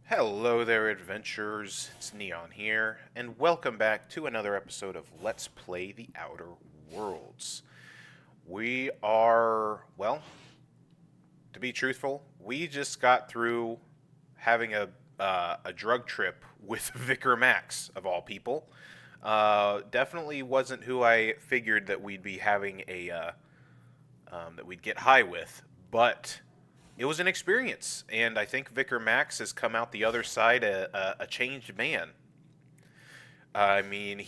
Hello there, adventurers. It's Neon here, and welcome back to another episode of Let's Play the Outer Worlds. We are, well, to be truthful, we just got through having a drug trip with Vicar Max, of all people. Definitely wasn't who I figured that we'd be having that we'd get high with, but it was an experience, and I think Vicar Max has come out the other side a changed man. I mean,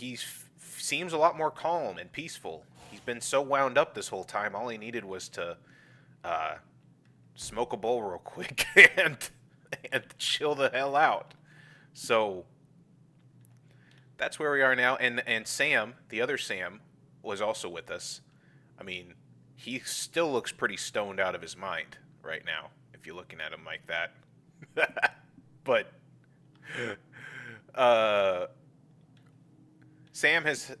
seems a lot more calm and peaceful. He's been so wound up this whole time. All he needed was to uh, smoke a bowl real quick and chill the hell out. So that's where we are now. And Sam, the other Sam, was also with us. I mean, he still looks pretty stoned out of his mind right now, if you're looking at him like that. But uh, Sam has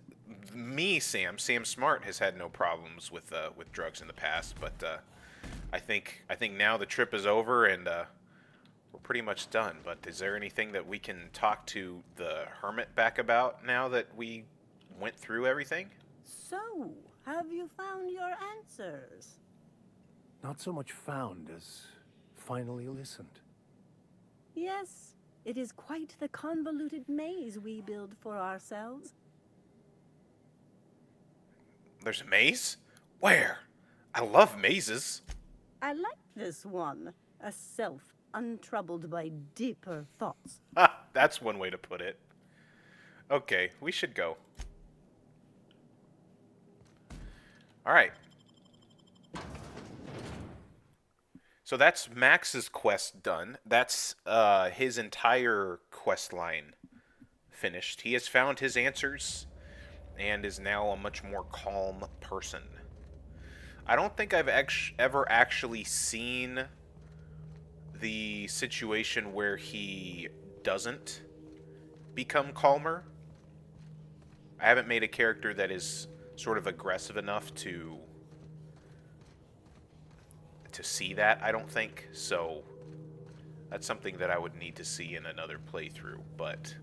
Sam Smart has had no problems with drugs in the past, but I think now the trip is over and we're pretty much done. But is there anything that we can talk to the hermit back about now that we went through everything? So, have you found your answers? Not so much found as finally listened. Yes, it is quite the convoluted maze we build for ourselves. There's a maze? Where? I love mazes. I like this one, a self untroubled by deeper thoughts. Ha, that's one way to put it. Okay, we should go. Alright. So that's Max's quest done. That's his entire quest line finished. He has found his answers and is now a much more calm person. I don't think I've ever actually seen the situation where he doesn't become calmer. I haven't made a character that is sort of aggressive enough to see that, I don't think. So that's something that I would need to see in another playthrough, but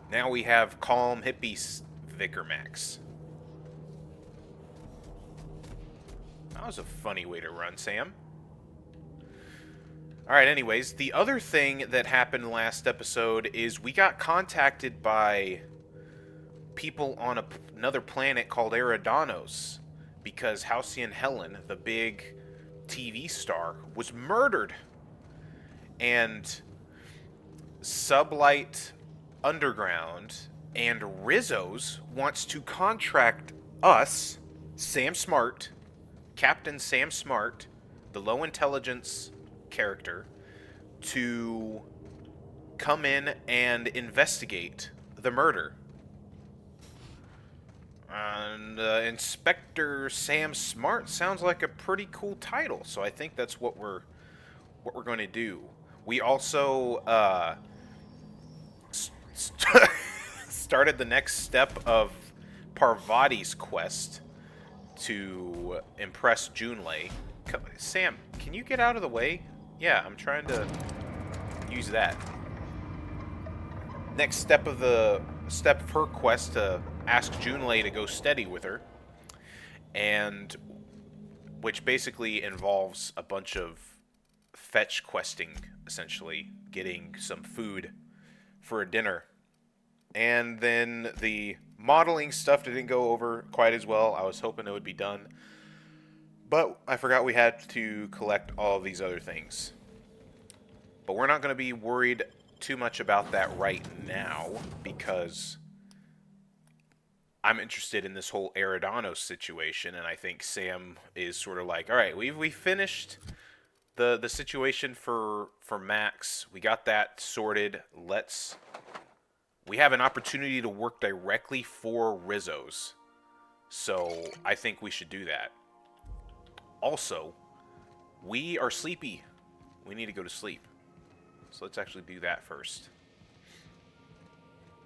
now we have calm hippie Vicar Max. That was a funny way to run, Sam. Alright, anyways, the other thing that happened last episode is we got contacted by people on another planet called Eridanos because Halcyon Helen, the big TV star, was murdered. And Sublight Underground and Rizzo's wants to contract us, Sam Smart, Captain Sam Smart, the low intelligence character, to come in and investigate the murder. And Inspector Sam Smart sounds like a pretty cool title, so I think that's what we're going to do. We also started the next step of Parvati's quest to impress Junlei. Sam, can you get out of the way? Yeah, I'm trying to use that. Next step of her quest to ask Junlei to go steady with her, and which basically involves a bunch of fetch questing, essentially getting some food for a dinner. And then the modeling stuff didn't go over quite as well. I was hoping it would be done, but I forgot we had to collect all of these other things. But we're not going to be worried too much about that right now, because I'm interested in this whole Eridanos situation, and I think Sam is sort of like, all right, we finished the situation for Max. We got that sorted. We have an opportunity to work directly for Rizzo's, so I think we should do that. Also, we are sleepy. We need to go to sleep. So let's actually do that first.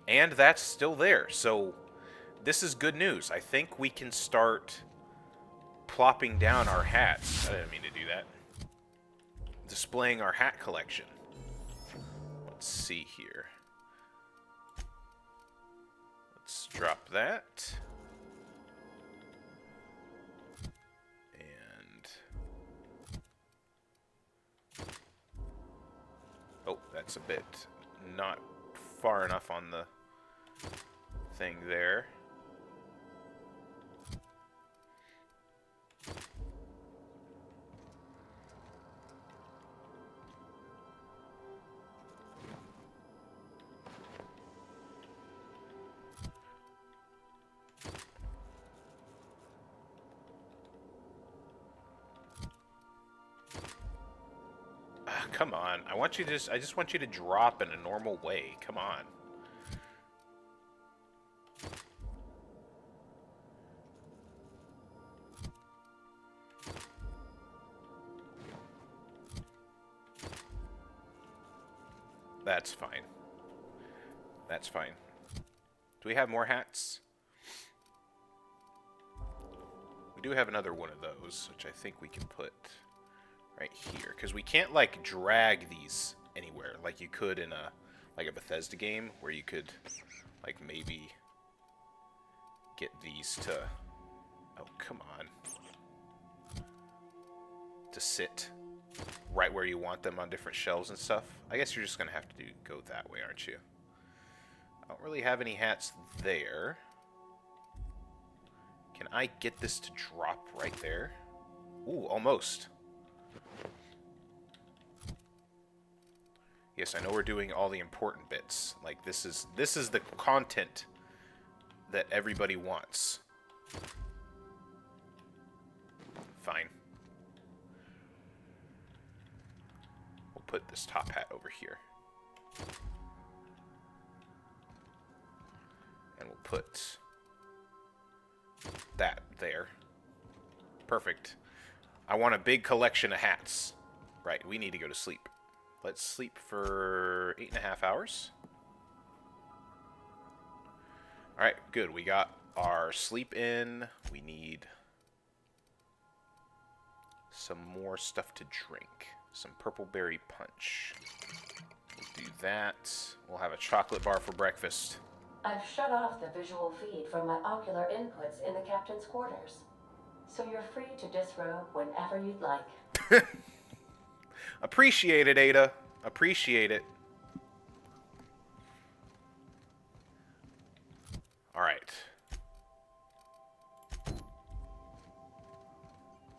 And that's still there. So this is good news. I think we can start plopping down our hats. I didn't mean to do that. displaying our hat collection. Let's see here. Let's drop that. And... oh, that's a bit not far enough on the thing there. Come on. I just want you to drop in a normal way. Come on. That's fine. That's fine. Do we have more hats? We do have another one of those, which I think we can put right here, because we can't like drag these anywhere like you could in a Bethesda game where you could like maybe get these to, oh come on, to sit right where you want them on different shelves and stuff. I guess you're just gonna have to go that way, aren't you? I don't really have any hats there. Can I get this to drop right there? Ooh, almost. Yes, I know we're doing all the important bits. Like this is the content that everybody wants. Fine. We'll put this top hat over here. And we'll put that there. Perfect. I want a big collection of hats. Right, we need to go to sleep. Let's sleep for 8.5 hours. Alright, good. We got our sleep in. We need some more stuff to drink. Some Purpleberry punch. We'll do that. We'll have a chocolate bar for breakfast. I've shut off the visual feed from my ocular inputs in the captain's quarters, so you're free to disrobe whenever you'd like. Appreciate it, Ada. Appreciate it. Alright.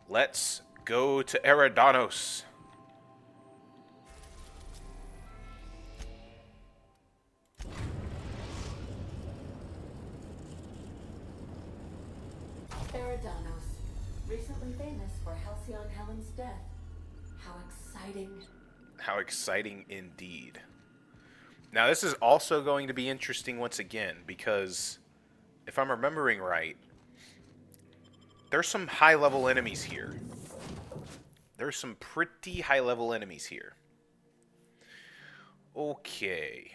Let's go to Eridanos. Eridanos, recently famous for Halcyon Helen's death. How exciting. How exciting indeed. Now this is also going to be interesting once again, because if I'm remembering right, there's some high-level enemies here. There's some pretty high-level enemies here. Okay.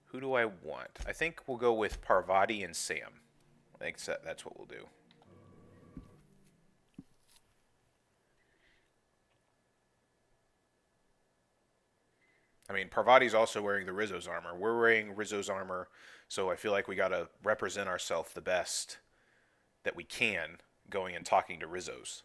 Who do I want? I think we'll go with Parvati and Sam. I think that's what we'll do. I mean, Parvati's also wearing the Rizzo's armor. We're wearing Rizzo's armor, so I feel like we gotta represent ourselves the best that we can going and talking to Rizzo's.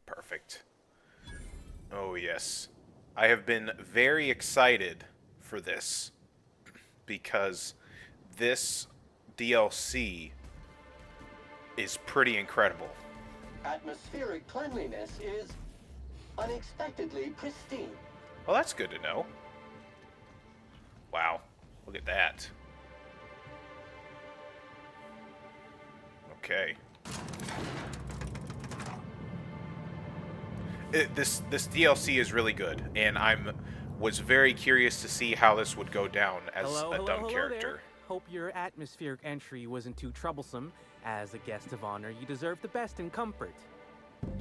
Perfect. Oh, yes. I have been very excited for this because this DLC is pretty incredible. Atmospheric cleanliness is unexpectedly pristine. Well, that's good to know. Wow. Look at that. Okay. This DLC is really good, and I'm was very curious to see how this would go down as Hello, a hello, dumb hello character. there. Hope your atmospheric entry wasn't too troublesome. As a guest of honor, you deserve the best in comfort.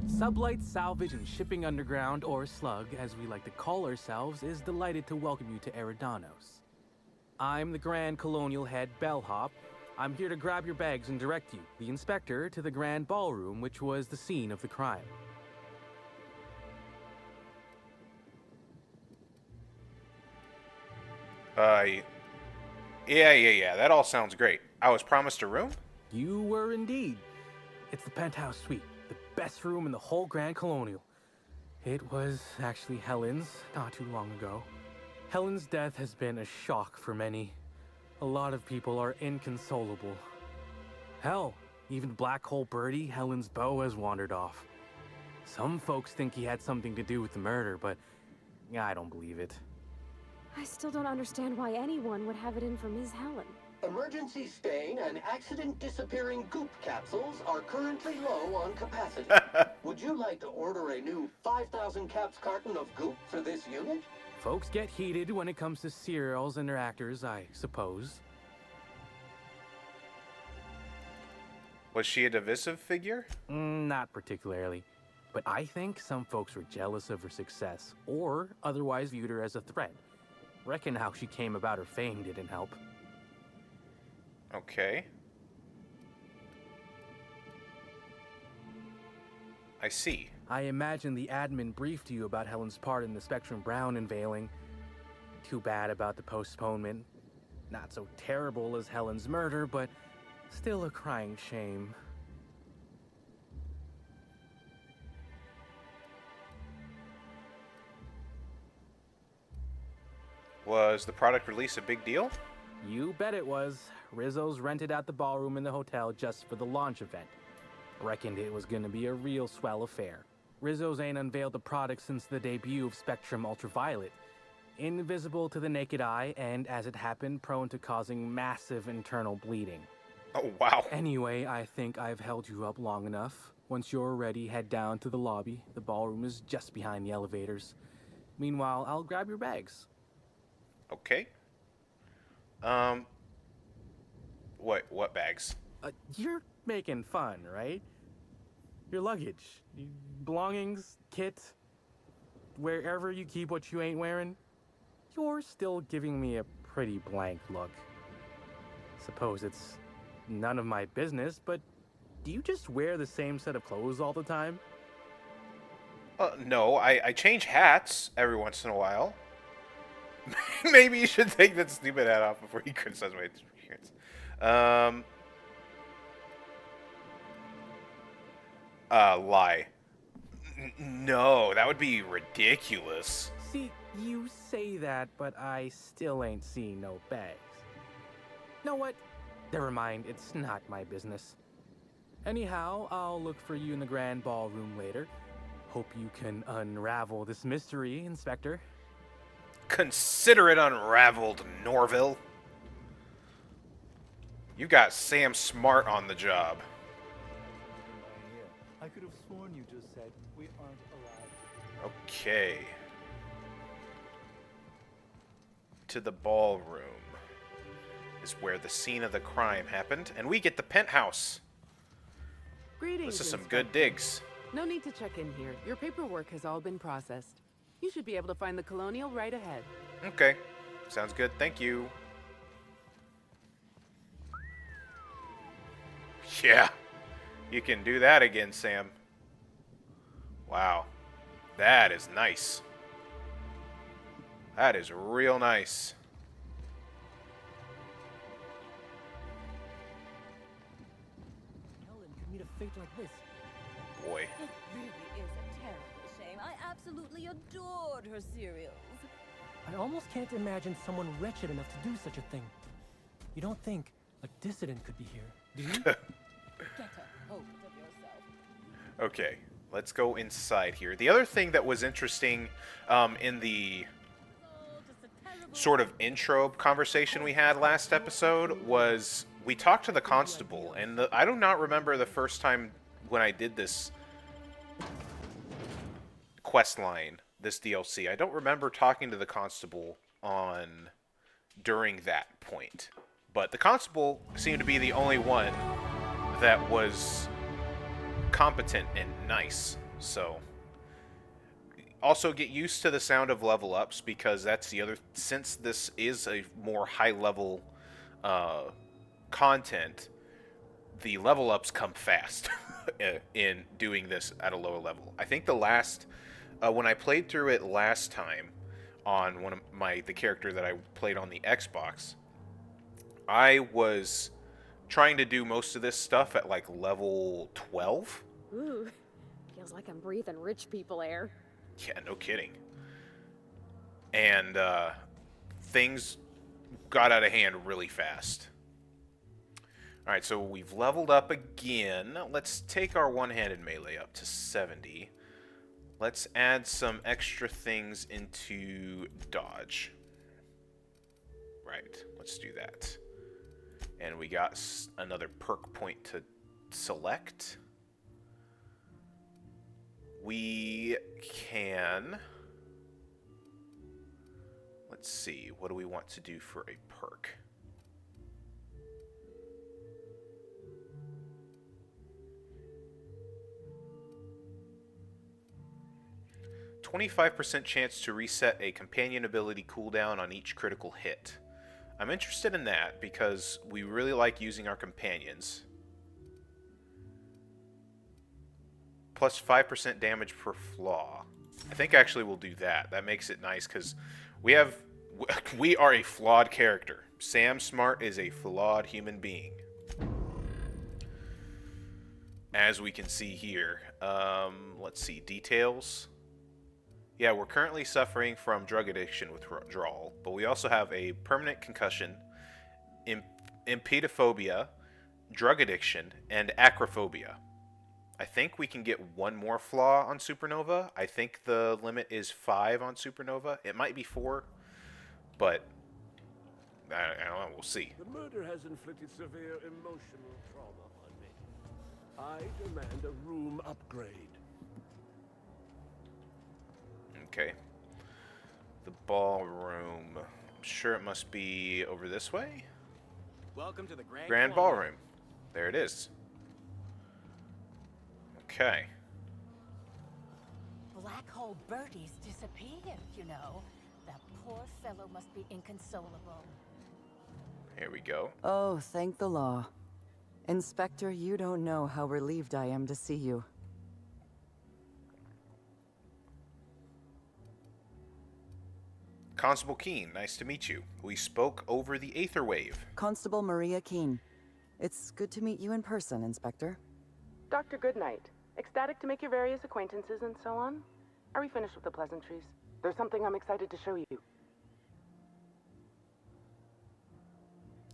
Sublight Salvage and Shipping Underground, or Slug, as we like to call ourselves, is delighted to welcome you to Eridanos. I'm the Grand Colonial Head Bellhop. I'm here to grab your bags and direct you, the inspector, to the Grand Ballroom, which was the scene of the crime. Yeah, that all sounds great. I was promised a room? You were indeed. It's the penthouse suite, the best room in the whole Grand Colonial. It was actually Helen's not too long ago. Helen's death has been a shock for many. A lot of people are inconsolable. Hell, even Black Hole Birdie, Helen's beau, has wandered off. Some folks think he had something to do with the murder, but I don't believe it. I still don't understand why anyone would have it in for Ms. Helen. Emergency stain and accident disappearing goop capsules are currently low on capacity. Would you like to order a new 5,000 caps carton of goop for this unit? Folks get heated when it comes to serials and their actors, I suppose. Was she a divisive figure? Not particularly. But I think some folks were jealous of her success, or otherwise viewed her as a threat. Reckon how she came about her fame didn't help. Okay. I see. I imagine the admin briefed you about Helen's part in the Spectrum Brown unveiling. Too bad about the postponement. Not so terrible as Helen's murder, but still a crying shame. Was the product release a big deal? You bet it was. Rizzo's rented out the ballroom in the hotel just for the launch event. Reckoned it was gonna be a real swell affair. Rizzo's ain't unveiled the product since the debut of Spectrum Ultraviolet. Invisible to the naked eye, and as it happened, prone to causing massive internal bleeding. Oh, wow. Anyway, I think I've held you up long enough. Once you're ready, head down to the lobby. The ballroom is just behind the elevators. Meanwhile, I'll grab your bags. Okay. What bags? You're making fun, right? Your luggage, belongings, kit, wherever you keep what you ain't wearing. You're still giving me a pretty blank look. Suppose it's none of my business, but do you just wear the same set of clothes all the time? No, I change hats every once in a while. Maybe you should take that stupid hat off before you criticize my appearance. Lie. No, that would be ridiculous. See, you say that, but I still ain't seen no bags. Know what? Never mind, it's not my business. Anyhow, I'll look for you in the Grand Ballroom later. Hope you can unravel this mystery, Inspector. Consider it unraveled, Norville. You got Sam Smart on the job. I could have sworn you just said we aren't allowed. Okay. To the ballroom is where the scene of the crime happened, and we get the penthouse. Greetings, This is some Inspector. good digs. No need to check in here. Your paperwork has all been processed. You should be able to find the Colonial right ahead. Okay. Sounds good. Thank you. Yeah. You can do that again, Sam. Wow. That is nice. That is real nice. Helen could meet a fate like this. Boy. It really is a terrible shame. I absolutely adored her serials. I almost can't imagine someone wretched enough to do such a thing. You don't think a dissident could be here, do you? Get a hold of yourself. Okay, let's go inside here. The other thing that was interesting in the Oh, just a terrible sort of intro conversation we had last episode was we talked to the constable, and I do not remember the first time when I did this quest line this DLC. I don't remember talking to the constable during that point, but the constable seemed to be the only one that was competent and nice. So also get used to the sound of level ups, because that's the other, since this is a more high level content, the level ups come fast in doing this at a lower level. I think the last when I played through it last time on one of the character that I played on the Xbox, I was trying to do most of this stuff at like level 12. Ooh, feels like I'm breathing rich people air. Yeah, no kidding. And things got out of hand really fast. Alright, so we've leveled up again. Let's take our one-handed melee up to 70. Let's add some extra things into dodge. Right, let's do that. And we got another perk point to select. We can... Let's see, what do we want to do for a perk? "25% chance to reset a companion ability cooldown on each critical hit." I'm interested in that because we really like using our companions. Plus 5% damage per flaw. I think actually we'll do that. That makes it nice because we are a flawed character. Sam Smart is a flawed human being, as we can see here. Let's see, details. Yeah, we're currently suffering from drug addiction withdrawal, but we also have a permanent concussion, impedophobia, drug addiction, and acrophobia. I think we can get one more flaw on Supernova. I think the limit is 5 on Supernova. It might be 4, but I don't know. We'll see. The murder has inflicted severe emotional trauma on me. I demand a room upgrade. Okay. The ballroom. I'm sure it must be over this way. Welcome to the Grand Ballroom. There it is. Okay. Black Hole Bertie's disappeared, you know. That poor fellow must be inconsolable. Here we go. Oh, thank the law. Inspector, you don't know how relieved I am to see you. Constable Keene, nice to meet you. We spoke over the Aether Wave. Constable Maria Keene. It's good to meet you in person, Inspector. Dr. Goodnight. Ecstatic to make your various acquaintances and so on. Are we finished with the pleasantries? There's something I'm excited to show you.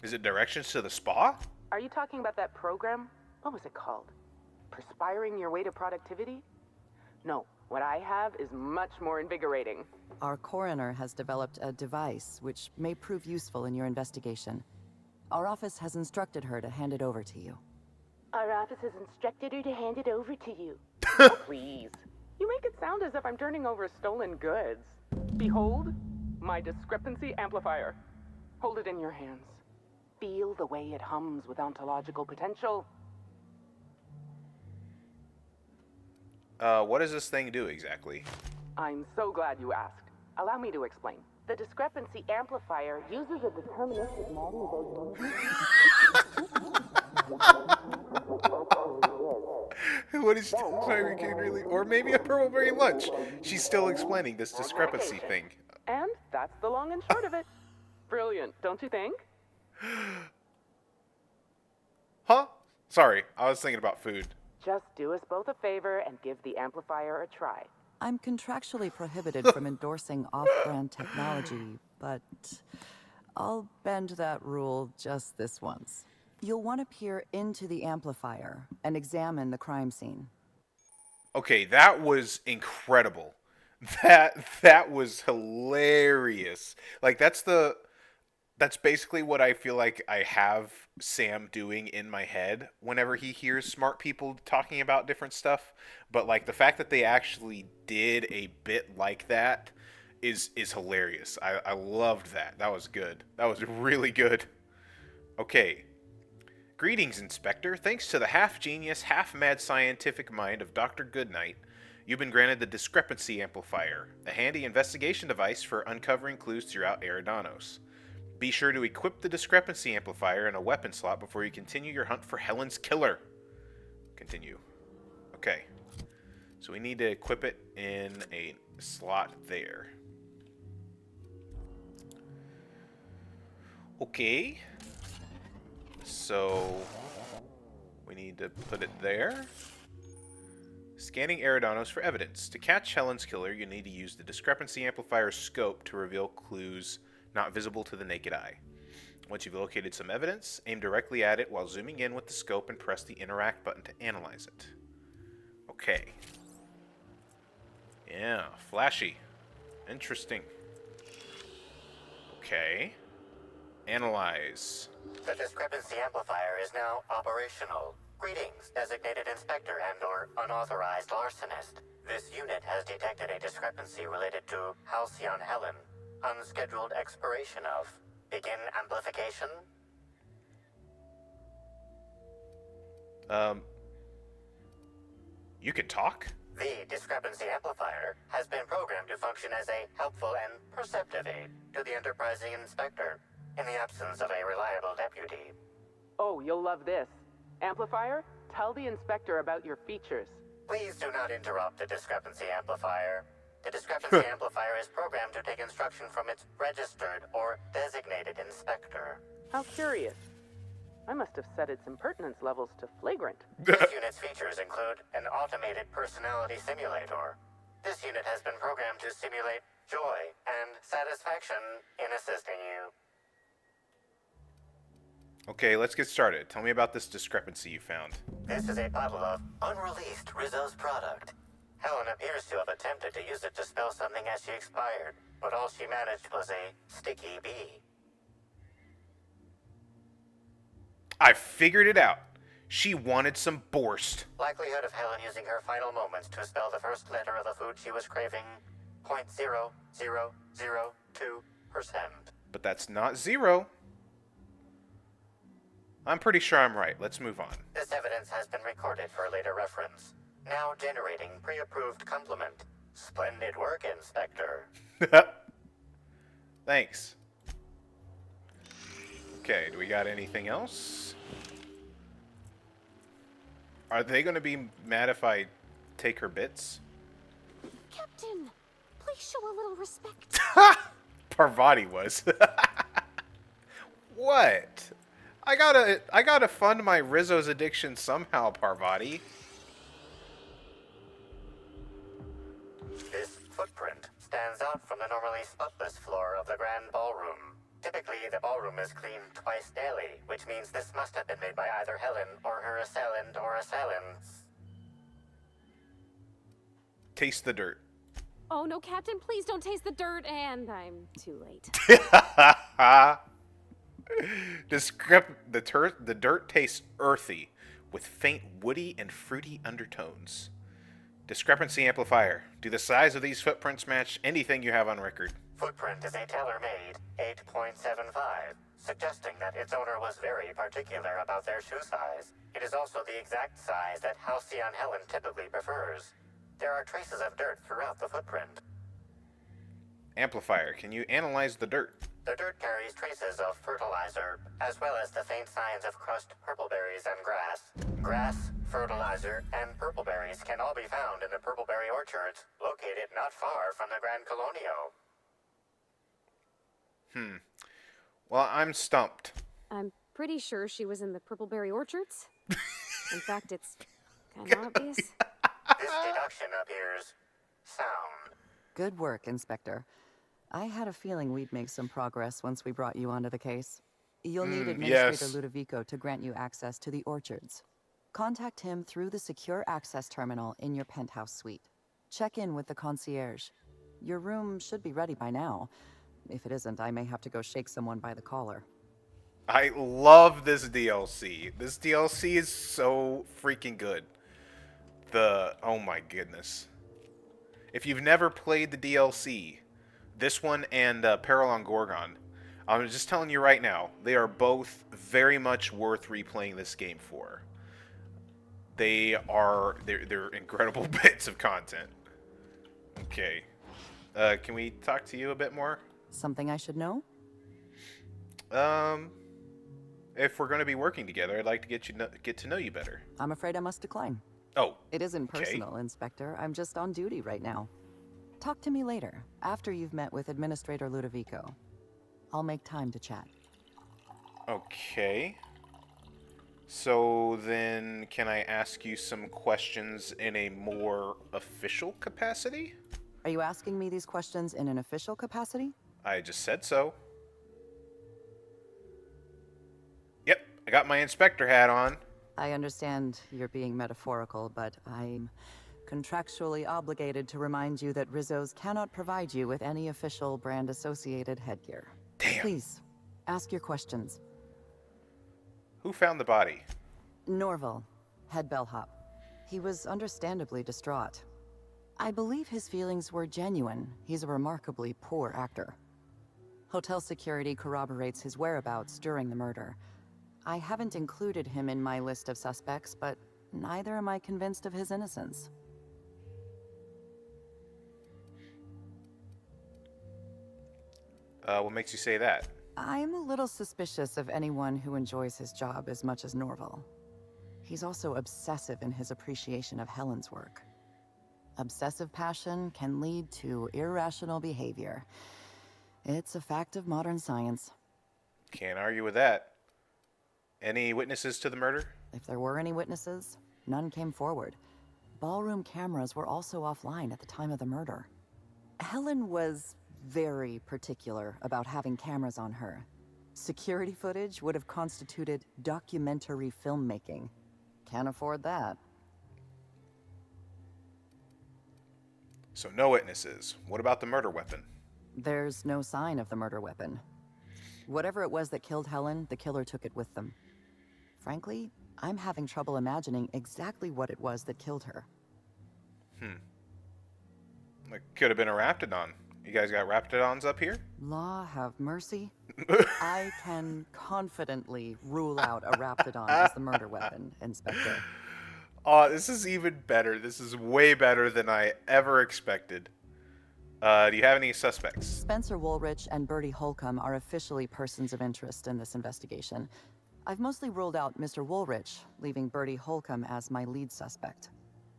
Is it directions to the spa? Are you talking about that program? What was it called? Perspiring Your Way to Productivity? No, what I have is much more invigorating. Our coroner has developed a device which may prove useful in your investigation. Our office has instructed her to hand it over to you. Our office has instructed her to hand it over to you. Oh, please. You make it sound as if I'm turning over stolen goods. Behold, my discrepancy amplifier. Hold it in your hands. Feel the way it hums with ontological potential. What does this thing do exactly? I'm so glad you asked. Allow me to explain. The discrepancy amplifier uses a deterministic model of What is Fiery King really? Or maybe a Purpleberry lunch. She's still explaining this discrepancy thing. And that's the long and short of it. Brilliant, don't you think? Huh? Sorry, I was thinking about food. Just do us both a favor and give the amplifier a try. I'm contractually prohibited from endorsing off-brand technology, but I'll bend that rule just this once. You'll want to peer into the amplifier and examine the crime scene. Okay, that was incredible. That was hilarious. Like, that's the That's basically what I feel like I have Sam doing in my head whenever he hears smart people talking about different stuff. But like the fact that they actually did a bit like that is hilarious. I loved that. That was good. That was really good. Okay. Greetings, Inspector. Thanks to the half-genius, half-mad scientific mind of Dr. Goodnight, you've been granted the Discrepancy Amplifier, a handy investigation device for uncovering clues throughout Eridanos. Be sure to equip the Discrepancy Amplifier in a weapon slot before you continue your hunt for Helen's killer. Continue. Okay. So we need to equip it in a slot there. Okay. So we need to put it there. Scanning Eridanos for evidence. To catch Helen's killer, you need to use the Discrepancy Amplifier scope to reveal clues not visible to the naked eye. Once you've located some evidence, aim directly at it while zooming in with the scope and press the Interact button to analyze it. Okay. Yeah, flashy. Interesting. Okay. Analyze. The Discrepancy Amplifier is now operational. Greetings, designated inspector and/or unauthorized larcenist. This unit has detected a discrepancy related to Halcyon Helen. Unscheduled expiration of. Begin amplification. You can talk? The Discrepancy Amplifier has been programmed to function as a helpful and perceptive aid to the enterprising inspector in the absence of a reliable deputy. Oh, you'll love this. Amplifier, tell the inspector about your features. Please do not interrupt the Discrepancy Amplifier. The Discrepancy Amplifier is programmed to take instruction from its registered or designated inspector. How curious. I must have set its impertinence levels to flagrant. This unit's features include an automated personality simulator. This unit has been programmed to simulate joy and satisfaction in assisting you. Okay, let's get started. Tell me about this discrepancy you found. This is a bottle of unreleased Rizzo's product. Helen appears to have attempted to use it to spell something as she expired, but all she managed was a sticky bee. I figured it out. She wanted some borscht. Likelihood of Helen using her final moments to spell the first letter of the food she was craving, 0.0002%. But that's not zero. I'm pretty sure I'm right. Let's move on. This evidence has been recorded for later reference. Now generating pre-approved compliment. Splendid work, Inspector. Thanks. Okay, do we got anything else? Are they going to be mad if I take her bits? Captain, please show a little respect. Parvati was. What? I gotta fund my Rizzo's addiction somehow, Parvati. This footprint stands out from the normally spotless floor of the Grand Ballroom. Typically, the ballroom is cleaned twice daily, which means this must have been made by either Helen or her assailant or assailants. Taste the dirt. Oh no, Captain, please don't taste the dirt, and I'm too late. The dirt tastes earthy, with faint woody and fruity undertones. Discrepancy amplifier. Do the size of these footprints match anything you have on record? Footprint is a tailor-made 8.75, suggesting that its owner was very particular about their shoe size. It is also the exact size that Halcyon Helen typically prefers. There are traces of dirt throughout the footprint. Amplifier, can you analyze the dirt? The dirt carries traces of fertilizer, as well as the faint signs of crushed purpleberries and grass. Grass, fertilizer, and purpleberries can all be found in the Purpleberry orchards, located not far from the Grand Colonial. Well, I'm stumped. I'm pretty sure she was in the Purpleberry orchards. In fact, it's kind of obvious. This deduction appears sound. Good work, Inspector. I had a feeling we'd make some progress once we brought you onto the case. You'll need Administrator yes. Ludovico to grant you access to the orchards. Contact him through the secure access terminal in your penthouse suite. Check in with the concierge. Your room should be ready by now. If it isn't, I may have to go shake someone by the collar. I love this DLC. This DLC is so freaking good. Oh my goodness. If you've never played the DLC, this one and Peril on Gorgon, I'm just telling you right now, they are both very much worth replaying this game for. They're incredible bits of content. Okay. Can we talk to you a bit more? Something I should know? If we're going to be working together, I'd like to get to know you better. I'm afraid I must decline. Oh. It isn't okay. personal, Inspector. I'm just on duty right now. Talk to me later, after you've met with Administrator Ludovico. I'll make time to chat. Okay. So then, can I ask you some questions in a more official capacity? Are you asking me these questions in an official capacity? I just said so. Yep, I got my inspector hat on. I understand you're being metaphorical, but I'm contractually obligated to remind you that Rizzo's cannot provide you with any official brand-associated headgear. Damn. Please, ask your questions. Who found the body? Norval, head bellhop. He was understandably distraught. I believe his feelings were genuine. He's a remarkably poor actor. Hotel security corroborates his whereabouts during the murder. I haven't included him in my list of suspects, but neither am I convinced of his innocence. What makes you say that? I'm a little suspicious of anyone who enjoys his job as much as Norval. He's also obsessive in his appreciation of Helen's work. Obsessive passion can lead to irrational behavior. It's a fact of modern science. Can't argue with that. Any witnesses to the murder? If there were any witnesses, none came forward. Ballroom cameras were also offline at the time of the murder. Helen was very particular about having cameras on her. Security footage would have constituted documentary filmmaking. Can't afford that. So no witnesses. What about the murder weapon? There's no sign of the murder weapon. Whatever it was that killed Helen, the killer took it with them. Frankly, I'm having trouble imagining exactly what it was that killed her. It could have been a Raptidon. You guys got Raptidons up here? Law have mercy. I can confidently rule out a Raptidon as the murder weapon, Inspector. Oh, this is even better. This is way better than I ever expected. Do you have any suspects? Spencer Woolrich and Bertie Holcomb are officially persons of interest in this investigation. I've mostly ruled out Mr. Woolrich, leaving Bertie Holcomb as my lead suspect.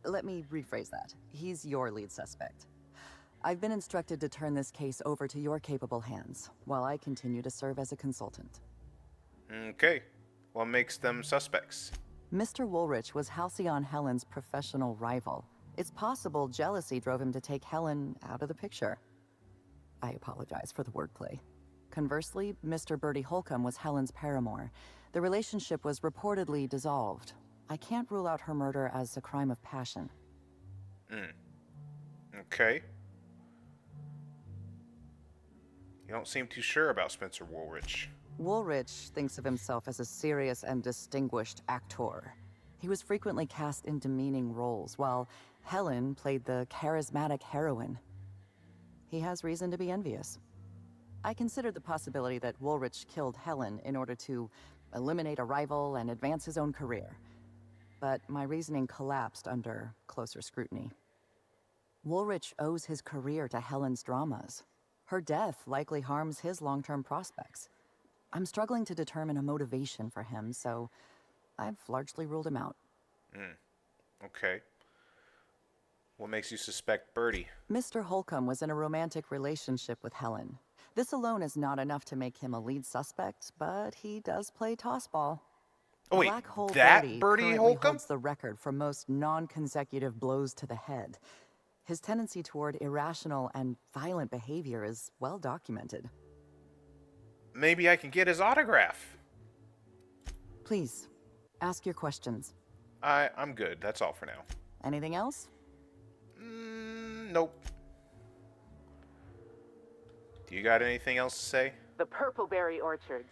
Let me rephrase that. He's your lead suspect. I've been instructed to turn this case over to your capable hands, while I continue to serve as a consultant. Okay. What makes them suspects? Mr. Woolrich was Halcyon Helen's professional rival. It's possible jealousy drove him to take Helen out of the picture. I apologize for the wordplay. Conversely, Mr. Bertie Holcomb was Helen's paramour. The relationship was reportedly dissolved. I can't rule out her murder as a crime of passion. Okay. You don't seem too sure about Spencer Woolrich. Woolrich thinks of himself as a serious and distinguished actor. He was frequently cast in demeaning roles, while Helen played the charismatic heroine. He has reason to be envious. I considered the possibility that Woolrich killed Helen in order to eliminate a rival and advance his own career. But my reasoning collapsed under closer scrutiny. Woolrich owes his career to Helen's dramas. Her death likely harms his long-term prospects. I'm struggling to determine a motivation for him, so I've largely ruled him out. Okay. What makes you suspect Bertie? Mr. Holcomb was in a romantic relationship with Helen. This alone is not enough to make him a lead suspect, but he does play tossball. Oh wait, Black Hole that Bertie Bertie currently Holcomb? holds the record for most non-consecutive blows to the head. His tendency toward irrational and violent behavior is well documented. Maybe I can get his autograph. Please, ask your questions. I'm good. That's all for now. Anything else? Nope. Do you got anything else to say? The Purpleberry orchards.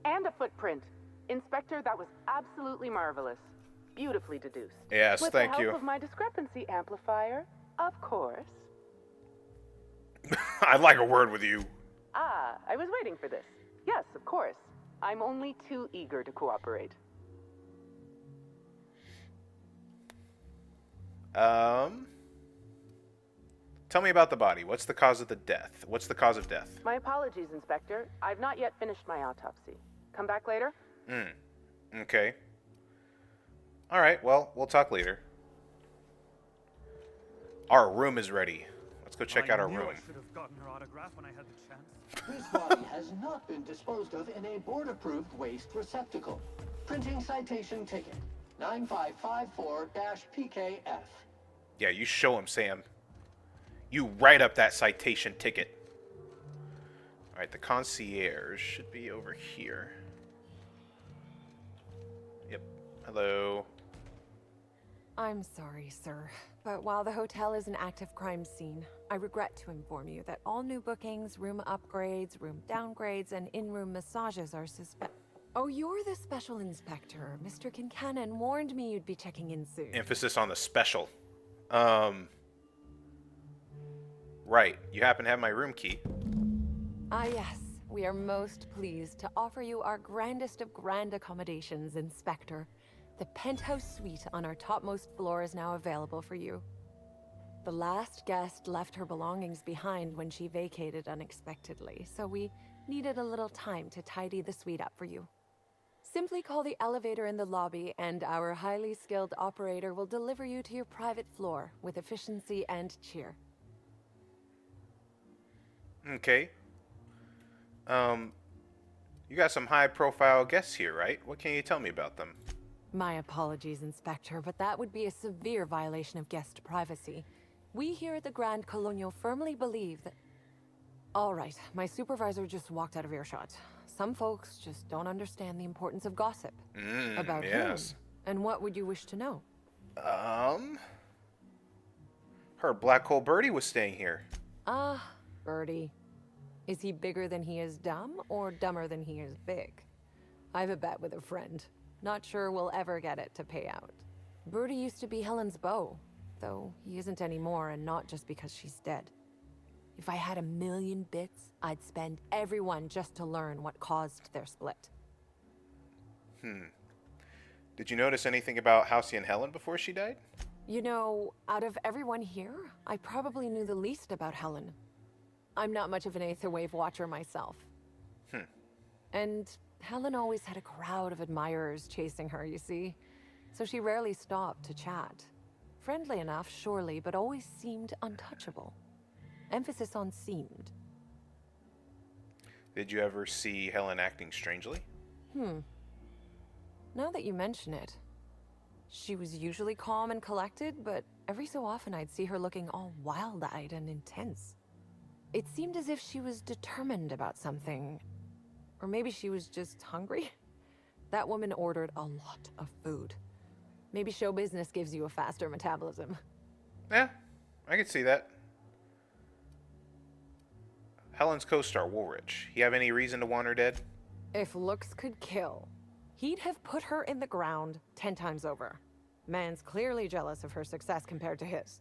And a footprint. Inspector, that was absolutely marvelous. Beautifully deduced. Yes, With thank the you. help of my discrepancy amplifier, of course. I'd like a word with you. Ah, I was waiting for this. Yes, of course. I'm only too eager to cooperate. Tell me about the body. What's the cause of the death? What's the cause of death? My apologies, Inspector. I've not yet finished my autopsy. Come back later? Okay. All right, well, we'll talk later. Our room is ready. Let's go check out our room. I should have gotten her autograph when I had the chance. This body has not been disposed of in a board-approved waste receptacle. Printing citation ticket 9554-PKF. Yeah, you show him, Sam. You write up that citation ticket. All right, the concierge should be over here. Yep. Hello. I'm sorry, sir, but while the hotel is an active crime scene, I regret to inform you that all new bookings, room upgrades, room downgrades, and in-room massages are Oh, you're the special inspector. Mr. Kincannon warned me you'd be checking in soon. Emphasis on the special. Right. You happen to have my room key. Ah, yes. We are most pleased to offer you our grandest of grand accommodations, Inspector. The penthouse suite on our topmost floor is now available for you. The last guest left her belongings behind when she vacated unexpectedly, so we needed a little time to tidy the suite up for you. Simply call the elevator in the lobby, and our highly skilled operator will deliver you to your private floor with efficiency and cheer. Okay. You got some high-profile guests here, right? What can you tell me about them? My apologies, Inspector, but that would be a severe violation of guest privacy. We here at the Grand Colonial firmly believe that... All right, my supervisor just walked out of earshot. Some folks just don't understand the importance of gossip. About yes. whom? And what would you wish to know? Her Black Hole Birdie was staying here. Ah, Birdie. Is he bigger than he is dumb, or dumber than he is big? I've a bet with a friend. Not sure we'll ever get it to pay out. Birdie used to be Helen's beau, though he isn't anymore, and not just because she's dead. If I had 1,000,000 bits, I'd spend every one just to learn what caused their split. Did you notice anything about Halcyon Helen before she died? You know, out of everyone here, I probably knew the least about Helen. I'm not much of an Aether Wave watcher myself. And Helen always had a crowd of admirers chasing her, you see. So she rarely stopped to chat. Friendly enough, surely, but always seemed untouchable. Emphasis on seemed. Did you ever see Helen acting strangely? Now that you mention it, she was usually calm and collected, but every so often I'd see her looking all wild-eyed and intense. It seemed as if she was determined about something. Or maybe she was just hungry. That woman ordered a lot of food. Maybe show business gives you a faster metabolism. Yeah, I could see that. Helen's co-star, Woolrich. He have any reason to want her dead? If looks could kill, he'd have put her in the ground 10 times over. Man's clearly jealous of her success compared to his.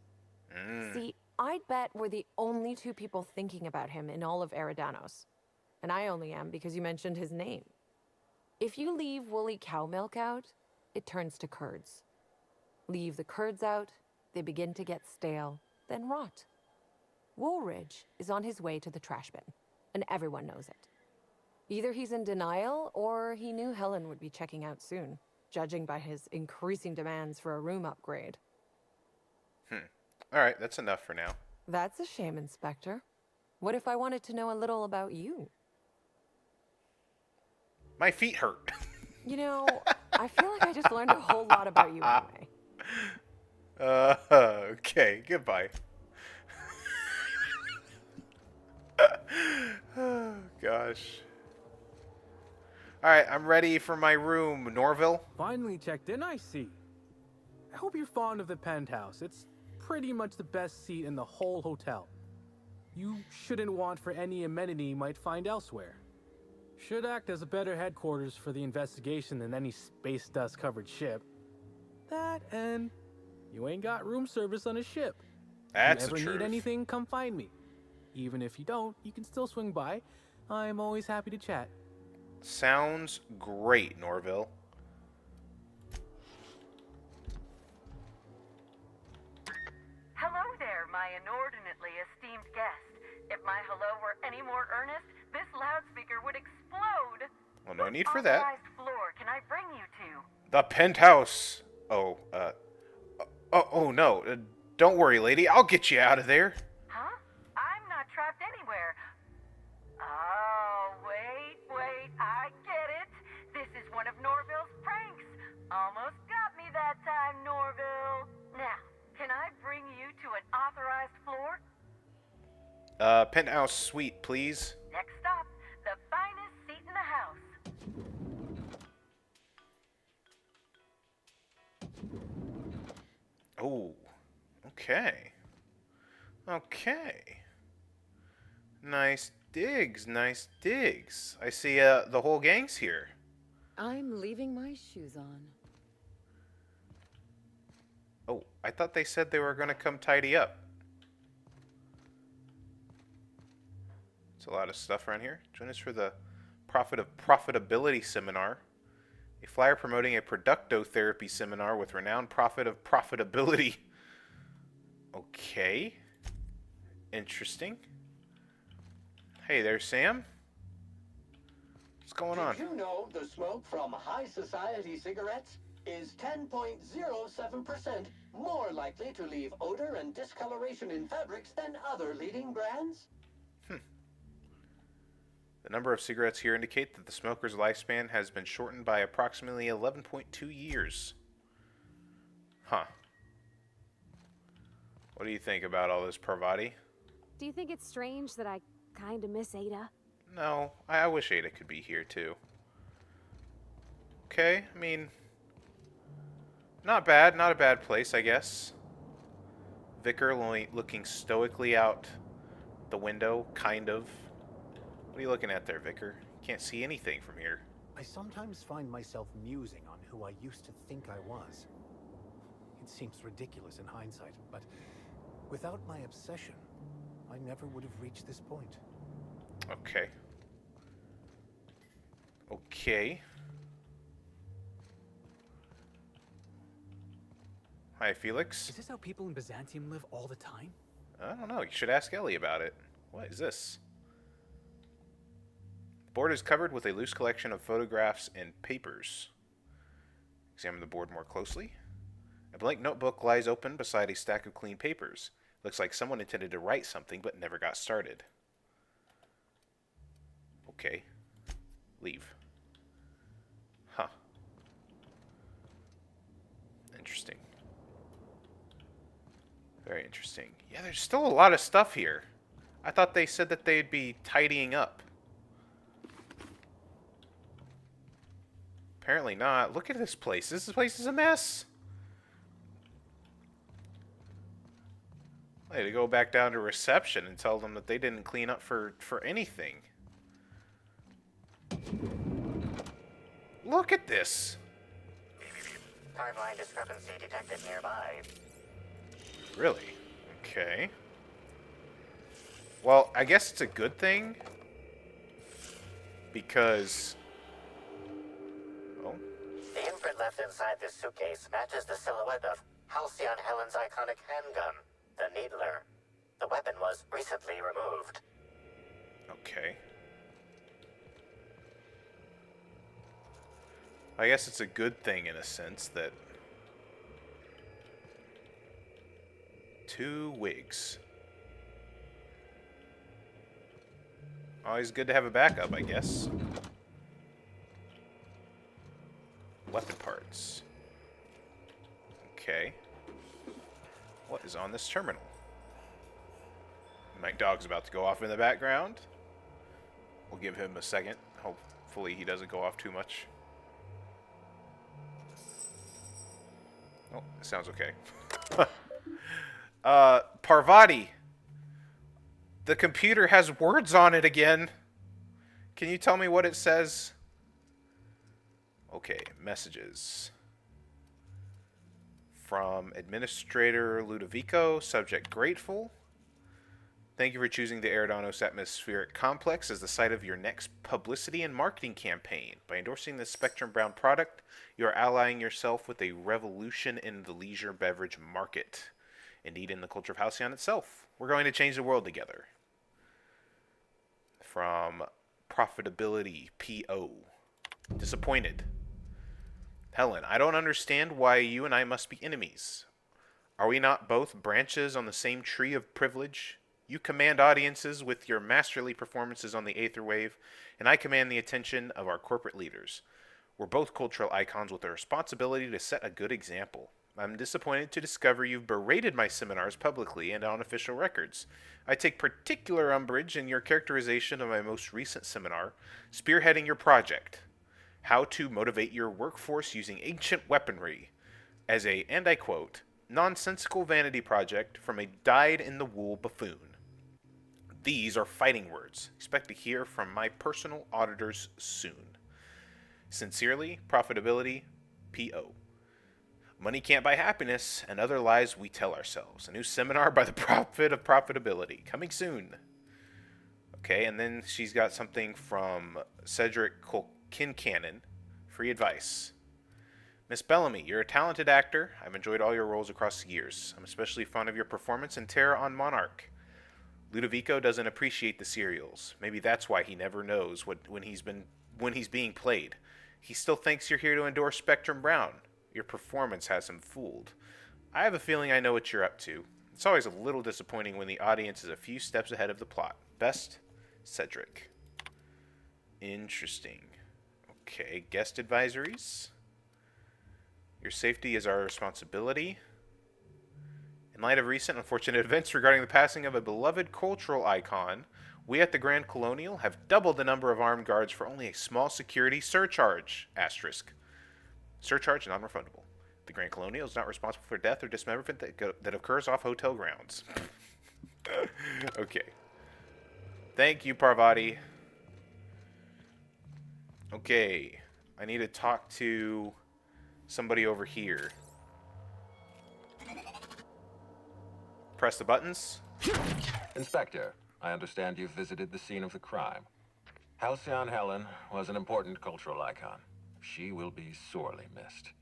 See, I'd bet we're the only two people thinking about him in all of Eridanos. And I only am because you mentioned his name. If you leave woolly cow milk out, it turns to curds. Leave the curds out, they begin to get stale, then rot. Woolridge is on his way to the trash bin, and everyone knows it. Either he's in denial, or he knew Helen would be checking out soon, judging by his increasing demands for a room upgrade. All right, that's enough for now. That's a shame, Inspector. What if I wanted to know a little about you? My feet hurt. You know, I feel like I just learned a whole lot about you anyway. Okay, goodbye. Oh, gosh. Alright, I'm ready for my room, Norville. Finally checked in, I see. I hope you're fond of the penthouse. It's pretty much the best seat in the whole hotel. you shouldn't want for any amenity you might find elsewhere. Should act as a better headquarters for the investigation than any space dust covered ship. That and you ain't got room service on a ship. That's if the you ever truth. need anything, come find me. Even if you don't, you can still swing by. I'm always happy to chat. Sounds great, Norville. Hello there, my inordinately esteemed guest. If my hello were any more earnest, this loudspeaker would explode. Well, no need for What that. authorized floor can I bring you to? The penthouse. Oh, no. Don't worry, lady. I'll get you out of there. Huh? I'm not trapped anywhere. Oh, wait, I get it. This is one of Norville's pranks. Almost got me that time, Norville. Now, can I bring you to an authorized floor? Penthouse suite, please. Next stop, the finest seat in the house. Oh, okay. Okay. Nice digs, nice digs. I see the whole gang's here. I'm leaving my shoes on. Oh, I thought they said they were going to come tidy up. It's a lot of stuff around here. Join us for the Profitability Seminar. A flyer promoting a productotherapy seminar with renowned prophet of profitability. Okay. Interesting. Hey there, Sam. What's going on? Did you know the smoke from high society cigarettes is 10.07% more likely to leave odor and discoloration in fabrics than other leading brands? The number of cigarettes here indicate that the smoker's lifespan has been shortened by approximately 11.2 years. Huh. What do you think about all this, Parvati? Do you think it's strange that I kinda miss Ada? No, I wish Ada could be here too. Okay, I mean, not bad, not a bad place, I guess. Vicar looking stoically out the window, kind of. What are you looking at there, Vicar? Can't see anything from here. I sometimes find myself musing on who I used to think I was. It seems ridiculous in hindsight, but without my obsession, I never would have reached this point. Okay. Okay. Hi, Felix. Is this how people in Byzantium live all the time? I don't know. You should ask Ellie about it. What is this? The board is covered with a loose collection of photographs and papers. Examine the board more closely. A blank notebook lies open beside a stack of clean papers. Looks like someone intended to write something but never got started. Okay. Leave. Huh. Interesting. Very interesting. Yeah, there's still a lot of stuff here. I thought they said that they'd be tidying up. Apparently not. Look at this place. This place is a mess. I had to go back down to reception and tell them that they didn't clean up for anything. Look at this. Timeline discrepancy detected nearby. Really? Okay. Well, I guess it's a good thing. Because... Oh. The imprint left inside this suitcase matches the silhouette of Halcyon Helen's iconic handgun, the Needler. The weapon was recently removed. Okay. I guess it's a good thing in a sense that... 2 wigs. Always good to have a backup, I guess. Weapon parts. Okay. What is on this terminal? My dog's about to go off in the background. We'll give him a second. Hopefully he doesn't go off too much. Oh, it sounds okay. Parvati. The computer has words on it again. Can you tell me what it says? Okay, messages. From Administrator Ludovico, subject grateful. Thank you for choosing the Eridanos Atmospheric Complex as the site of your next publicity and marketing campaign. By endorsing this Spectrum Brown product, you are allying yourself with a revolution in the leisure beverage market. Indeed, in the culture of Halcyon itself. We're going to change the world together. From Profitability PO. Disappointed. Helen, I don't understand why you and I must be enemies. Are we not both branches on the same tree of privilege? You command audiences with your masterly performances on the Aetherwave, and I command the attention of our corporate leaders. We're both cultural icons with a responsibility to set a good example. I'm disappointed to discover you've berated my seminars publicly and on official records. I take particular umbrage in your characterization of my most recent seminar, spearheading your project, How to Motivate Your Workforce Using Ancient Weaponry, as a, and I quote, nonsensical vanity project from a dyed-in-the-wool buffoon. These are fighting words. Expect to hear from my personal auditors soon. Sincerely, Profitability, P.O. Money can't buy happiness, and other lies we tell ourselves. A new seminar by the Prophet of Profitability. Coming soon. Okay, and then she's got something from Cedric Kincannon. Free advice. Miss Bellamy, you're a talented actor. I've enjoyed all your roles across the years. I'm especially fond of your performance in Terror on Monarch. Ludovico doesn't appreciate the serials. Maybe that's why he never knows when he's being played. He still thinks you're here to endorse Spectrum Brown. Your performance has him fooled. I have a feeling I know what you're up to. It's always a little disappointing when the audience is a few steps ahead of the plot. Best, Cedric. Interesting. Okay, guest advisories. Your safety is our responsibility. In light of recent unfortunate events regarding the passing of a beloved cultural icon, we at the Grand Colonial have doubled the number of armed guards for only a small security surcharge. Asterisk. Surcharge non-refundable. The Grand Colonial is not responsible for death or dismemberment that occurs off hotel grounds. Okay. Thank you, Parvati. Okay. I need to talk to somebody over here. Press the buttons. Inspector, I understand you've visited the scene of the crime. Halcyon Helen was an important cultural icon. She will be sorely missed.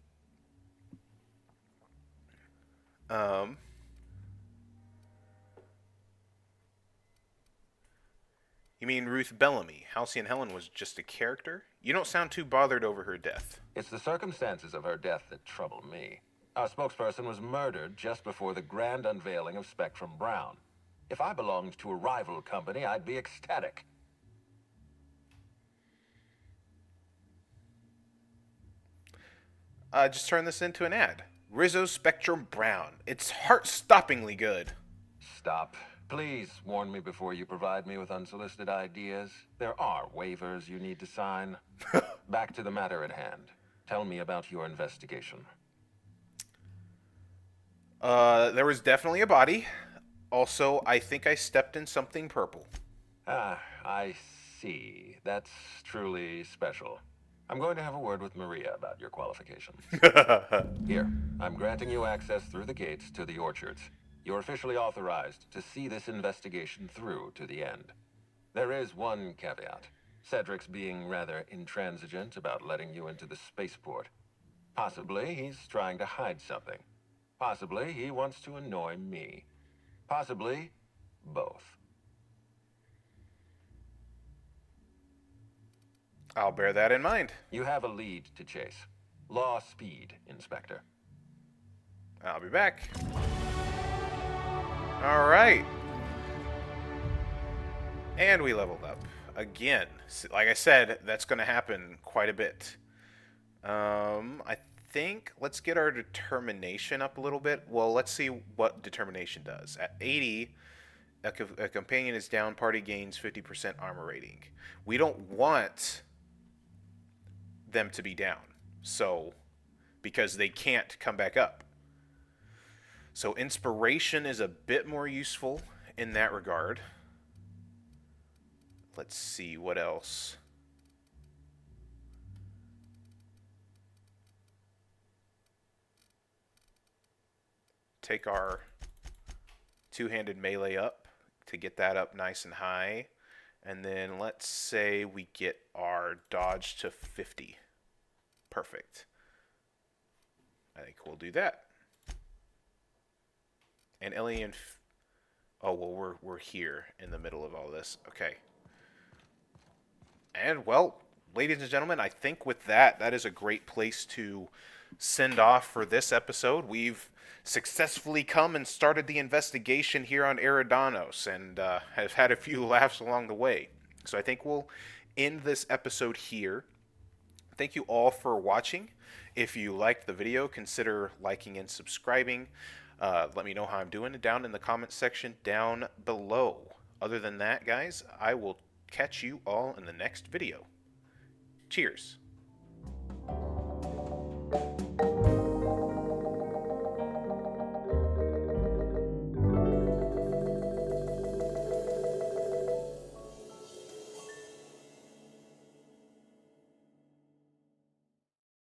You mean Ruth Bellamy? Halcyon Helen was just a character? You don't sound too bothered over her death. It's the circumstances of her death that trouble me. Our spokesperson was murdered just before the grand unveiling of Spectrum Brown. If I belonged to a rival company, I'd be ecstatic. Just turn this into an ad. Rizzo Spectrum Brown. It's heart-stoppingly good. Stop. Please warn me before you provide me with unsolicited ideas. There are waivers you need to sign. Back to the matter at hand. Tell me about your investigation. There was definitely a body. Also, I think I stepped in something purple. Ah, I see. That's truly special. I'm going to have a word with Maria about your qualifications. Here, I'm granting you access through the gates to the orchards. You're officially authorized to see this investigation through to the end. There is one caveat. Cedric's being rather intransigent about letting you into the spaceport. Possibly he's trying to hide something. Possibly he wants to annoy me. Possibly both. I'll bear that in mind. You have a lead to chase. Law speed, Inspector. I'll be back. All right. And we leveled up. Again. Like I said, that's going to happen quite a bit. I think let's get our determination up a little bit. Well, let's see what determination does. At 80, a companion is down, party gains 50% armor rating. We don't want them to be down, so because they can't come back up. So inspiration is a bit more useful in that regard. Let's see what else. Take our two-handed melee up to get that up nice and high. And then let's say we get our dodge to 50. Perfect. I think we'll do that. And alien... Oh, well, we're here in the middle of all this. Okay. And, well, ladies and gentlemen, I think with that, that is a great place to send off for this episode. We've successfully come and started the investigation here on Eridanos and have had a few laughs along the way. So I think we'll end this episode here. Thank you all for watching. If you liked the video, consider liking and subscribing. Let me know how I'm doing down in the comments section down below. Other than that, guys, I will catch you all in the next video. Cheers.